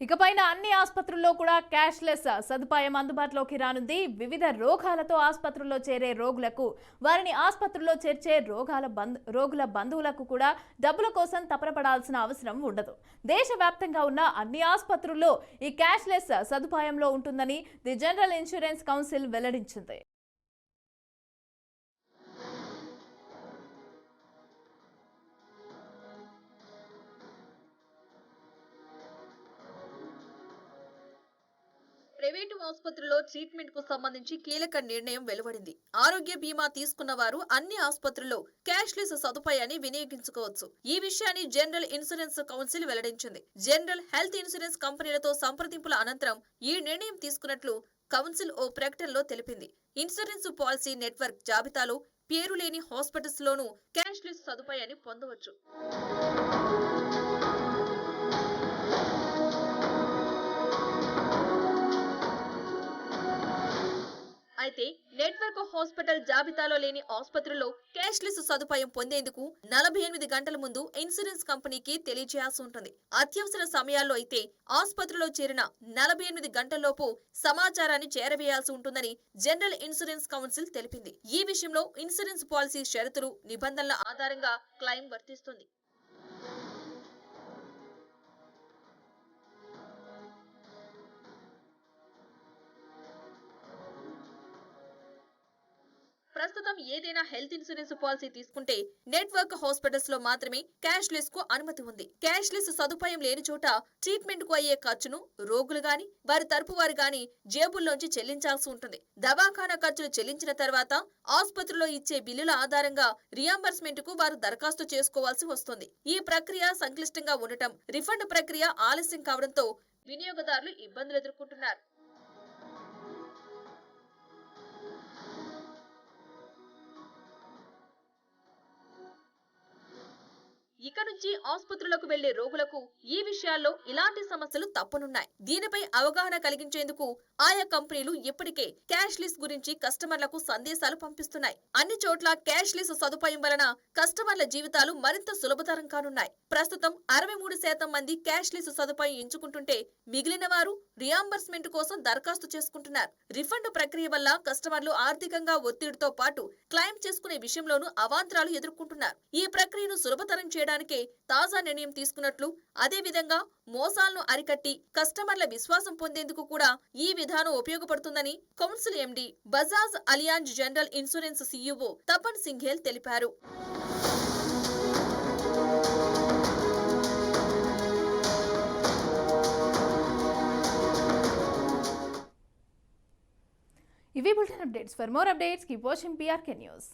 ఇకపైన అన్ని ఆసుపత్రుల్లో కూడా క్యాష్లెస్ సదుపాయం అందుబాటులోకి రానుంది. వివిధ రోగాలతో ఆసుపత్రుల్లో చేరే రోగులకు, వారిని ఆసుపత్రుల్లో చేర్చే రోగుల బంధువులకు కూడా డబ్బుల కోసం తపనపడాల్సిన అవసరం ఉండదు. దేశవ్యాప్తంగా ఉన్న అన్ని ఆసుపత్రుల్లో ఈ క్యాష్లెస్ సదుపాయంలో ఉంటుందని ది జనరల్ ఇన్సూరెన్స్ కౌన్సిల్ వెల్లడించింది. ప్రైవేటు ఆసుపత్రుల్లో ట్రీట్మెంట్ కు సంబంధించి కీలక నిర్ణయం వెలువడింది. ఆరోగ్య బీమా తీసుకున్న వారు అన్ని ఆసుపత్రుల్లో క్యాష్లెస్ సదుపాయాన్ని వినియోగించుకోవచ్చు. ఈ విషయాన్ని జనరల్ ఇన్సూరెన్స్ కౌన్సిల్ వెల్లడించింది. జనరల్ హెల్త్ ఇన్సూరెన్స్ కంపెనీలతో సంప్రదింపుల అనంతరం ఈ నిర్ణయం తీసుకున్నట్లు కౌన్సిల్ ఓ ప్రకటనలో తెలిపింది. ఇన్సూరెన్స్ పాలసీ నెట్వర్క్ జాబితాలో పేరు లేని హాస్పిటల్స్ లోనూ క్యాష్లెస్ సదుపాయాన్ని పొందవచ్చు. అయితే నెట్వర్క్ హాస్పిటల్ జాబితాలో లేని ఆసుపత్రుల్లో క్యాష్లెస్ సదుపాయం పొందేందుకు 48 గంటల ముందు ఇన్సూరెన్స్ కంపెనీకి తెలియజేయాల్సి ఉంటుంది. అత్యవసర సమయాల్లో అయితే ఆసుపత్రిలో చేరిన 48 గంటల్లోపు సమాచారాన్ని చేరవేయాల్సి ఉంటుందని జనరల్ ఇన్సూరెన్స్ కౌన్సిల్ తెలిపింది. ఈ విషయంలో ఇన్సూరెన్స్ పాలసీ షరతులు, నిబంధనల ఆధారంగా క్లెయిమ్ వర్తిస్తుంది. ప్రస్తుతం ఏదైనా హెల్త్ ఇన్సూరెన్స్ పాలసీ తీసుకుంటే నెట్వర్క్ హాస్పిటల్స్ లో మాత్రమే క్యాష్లెస్ కు అనుమతి ఉంది. క్యాష్లెస్ సదుపాయం లేని చోట ట్రీట్మెంట్ కు అయ్యే ఖర్చును రోగులు గాని, వారి తరపు వారు గాని జేబుల్లోంచి చెల్లించాల్సి ఉంటుంది. దవాఖానా ఖర్చులు చెల్లించిన తర్వాత ఆసుపత్రిలో ఇచ్చే బిల్లుల ఆధారంగా రియంబర్స్మెంట్ కు వారు దరఖాస్తు చేసుకోవాల్సి వస్తుంది. ఈ ప్రక్రియ సంక్లిష్టంగా ఉండటం, రిఫండ్ ప్రక్రియ ఆలస్యం కావడంతో వినియోగదారులు ఇబ్బందులు ఎదుర్కొంటున్నారు. ఇక నుంచి ఆసుపత్రులకు వెళ్లే రోగులకు ఈ విషయాల్లో ఇలాంటి సమస్యలు తప్పనున్నాయి. దీనిపై అవగాహన కలిగించేందుకు ఆయా కంపెనీలు ఇప్పటికే క్యాష్లెస్ గురించి కస్టమర్లకు సందేశాలు పంపిస్తున్నాయి. అన్ని చోట్ల క్యాష్లెస్ సదుపాయం వలన కస్టమర్ల జీవితాలు మరింత సులభతరం కానున్నాయి. ప్రస్తుతం 63% మంది క్యాష్లెస్ సదుపాయం ఎంచుకుంటుంటే మిగిలిన వారు రియంబర్స్మెంట్ కోసం దరఖాస్తు చేసుకుంటున్నారు. రిఫండ్ ప్రక్రియ వల్ల కస్టమర్లు ఆర్థికంగా ఒత్తిడితో పాటు క్లెయిమ్ చేసుకునే విషయంలోనూ అవాంతరాలు ఎదుర్కొంటున్నారు. ఈ ప్రక్రియను సులభతరం చేయడానికే తాజా నిర్ణయం తీసుకున్నట్లు, అదే విధంగా మోసాలను అరికట్టి కస్టమర్ల విశ్వాసం పొందేందుకు కూడా ఈ విధానం ఉపయోగపడుతుందని council MD Bajaj Allianz general insurance CEO Tapan Singhal తెలిపారు. ఇవి bulletin updates. For more updates keep watching PRK news.